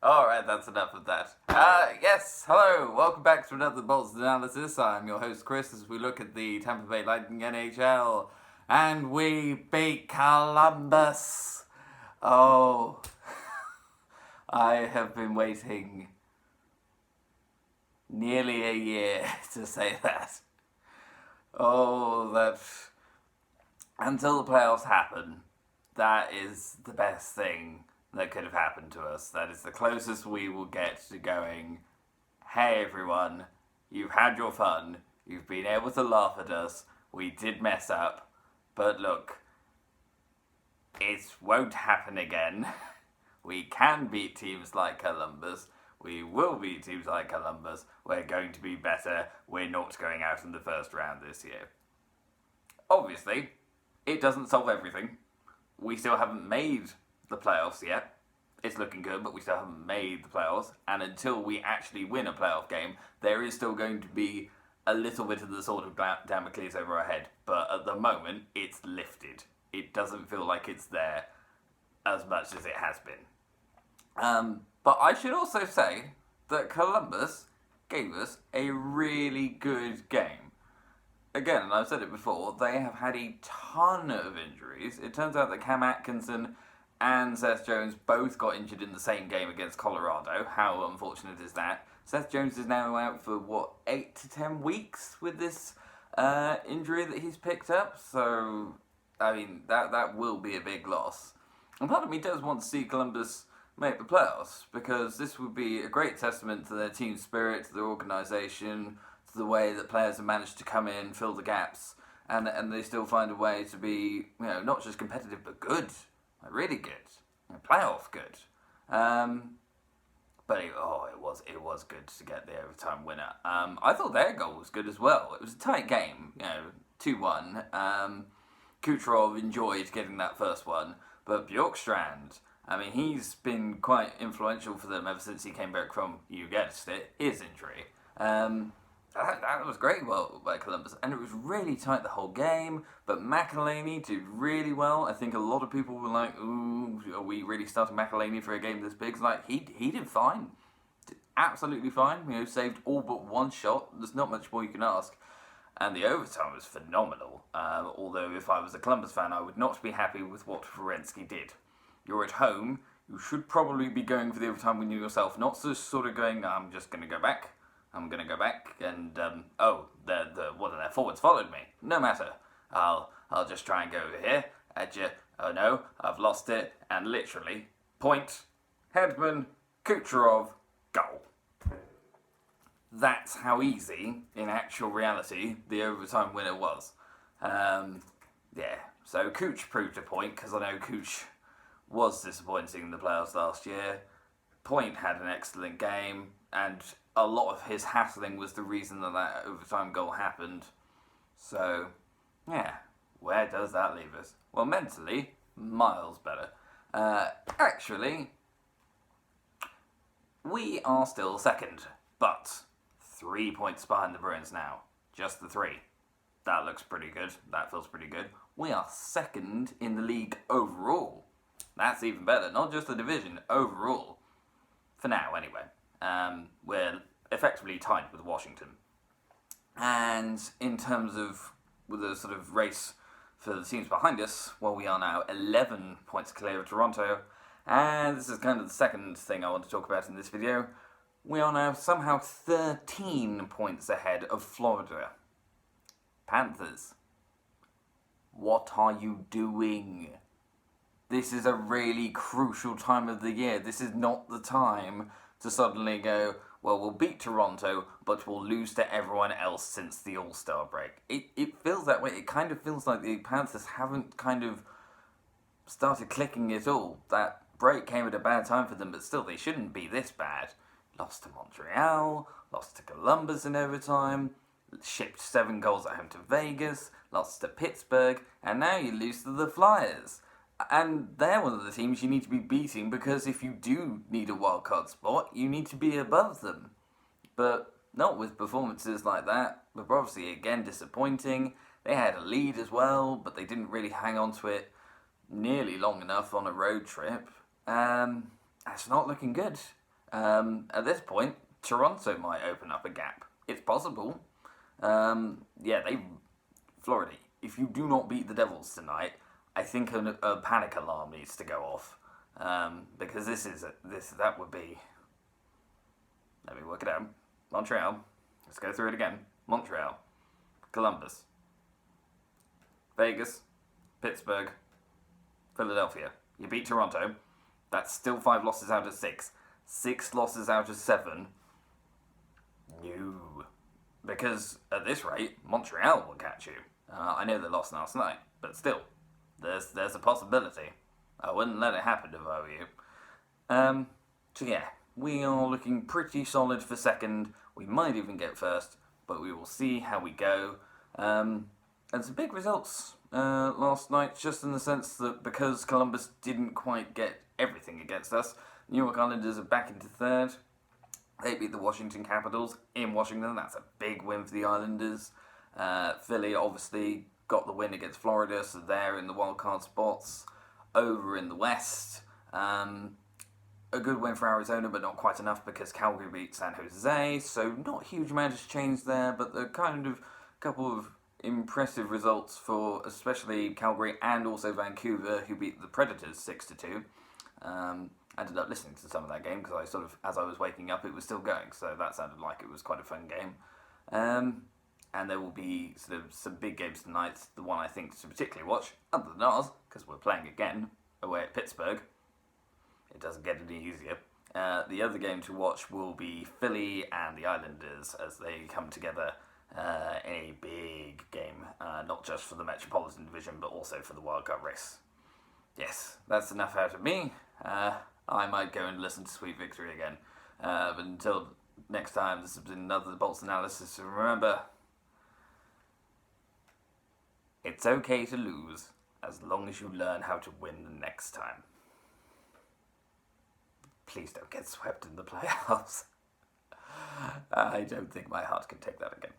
Alright, that's enough of that. Yes, hello, welcome back to another Bolts Analysis. I'm your host Chris as we look at the Tampa Bay Lightning NHL. And we beat Columbus. Oh, I have been waiting nearly a year to say that. Oh, that until the playoffs happen, that is the best thing that could have happened to us. That is the closest we will get to going, hey everyone, you've had your fun, you've been able to laugh at us, we did mess up, but look, it won't happen again. We can beat teams like Columbus, we will beat teams like Columbus, we're going to be better, we're not going out in the first round this year. Obviously, it doesn't solve everything. We still haven't made the playoffs yet. It's looking good, but we still haven't made the playoffs. And until we actually win a playoff game, there is still going to be a little bit of the sword of Damocles over our head. But at the moment, it's lifted. It doesn't feel like it's there as much as it has been. But I should also say that Columbus gave us a really good game. Again, and I've said it before, they have had a ton of injuries. It turns out that Cam Atkinson and Seth Jones both got injured in the same game against Colorado. How unfortunate is that? Seth Jones is now out for, 8 to 10 weeks with this injury that he's picked up. So, I mean, that will be a big loss. And part of me does want to see Columbus make the playoffs, because this would be a great testament to their team spirit, to their organisation, to the way that players have managed to come in, fill the gaps, and they still find a way to be, not just competitive, but good. Really good. Playoff good. But it was good to get the overtime winner. I thought their goal was good as well. It was a tight game, 2-1. Kucherov enjoyed getting that first one, but Bjorkstrand, he's been quite influential for them ever since he came back from, you guessed it, his injury. That was great by Columbus, and it was really tight the whole game, but McElhinney did really well. I think a lot of people were like, ooh, are we really starting McElhinney for a game this big? It's like, he did fine. Did absolutely fine. Saved all but one shot. There's not much more you can ask. And the overtime was phenomenal. Although if I was a Columbus fan, I would not be happy with what Werenski did. You're at home, you should probably be going for the overtime when you yourself, not just sort of going, I'm just going to go back. I'm going to go back, and, one of their forwards followed me. No matter. I'll just try and go over here, at you. Oh no, I've lost it, and literally, point, Hedman, Kucherov, goal. That's how easy, in actual reality, the overtime winner was. So Kuch proved a point, because I know Kuch was disappointing in the playoffs last year. Point had an excellent game, and a lot of his hassling was the reason that overtime goal happened. So, where does that leave us? Well, mentally, miles better. Actually, we are still second, but 3 points behind the Bruins now. Just the 3. That looks pretty good. That feels pretty good. We are second in the league overall. That's even better. Not just the division, overall. For now, anyway. We're effectively tied with Washington. And in terms of the sort of race for the teams behind us, well, we are now 11 points clear of Toronto. And this is kind of the second thing I want to talk about in this video. We are now somehow 13 points ahead of Florida. Panthers, what are you doing? This is a really crucial time of the year. This is not the time to suddenly go, well, we'll beat Toronto, but we'll lose to everyone else since the All-Star break. It feels that way. It kind of feels like the Panthers haven't kind of started clicking at all. That break came at a bad time for them, but still, they shouldn't be this bad. Lost to Montreal, lost to Columbus in overtime, shipped 7 goals at home to Vegas, lost to Pittsburgh, and now you lose to the Flyers. And they're one of the teams you need to be beating, because if you do need a wildcard spot, you need to be above them. But not with performances like that. Bobrovsky, again, disappointing. They had a lead as well, but they didn't really hang on to it nearly long enough on a road trip. That's not looking good. At this point, Toronto might open up a gap. It's possible. Florida, if you do not beat the Devils tonight, I think a panic alarm needs to go off. Because that would be. Let me work it out. Montreal. Let's go through it again. Montreal, Columbus, Vegas, Pittsburgh, Philadelphia. You beat Toronto. That's still 5 losses out of 6. 6 losses out of 7. No. Because at this rate, Montreal will catch you. I know they lost last night, but still, there's a possibility. I wouldn't let it happen if I were you. So yeah, we are looking pretty solid for second. We might even get first, but we will see how we go. And some big results last night, just in the sense that because Columbus didn't quite get everything against us, New York Islanders are back into third. They beat the Washington Capitals in Washington. That's a big win for the Islanders. Philly obviously got the win against Florida, so they're in the wildcard spots. Over in the West, a good win for Arizona, but not quite enough because Calgary beat San Jose, so not a huge amount has changed there, but the kind of couple of impressive results for especially Calgary and also Vancouver, who beat the Predators 6-2. I ended up listening to some of that game because as I was waking up, it was still going, so that sounded like it was quite a fun game. And there will be sort of some big games tonight. The one I think to particularly watch, other than ours, because we're playing again away at Pittsburgh. It doesn't get any easier. The other game to watch will be Philly and the Islanders as they come together in a big game, not just for the Metropolitan Division, but also for the wildcard race. Yes, that's enough out of me. I might go and listen to Sweet Victory again. But until next time, this has been another Bolts Analysis. And remember, it's okay to lose as long as you learn how to win the next time. Please don't get swept in the playoffs. I don't think my heart can take that again.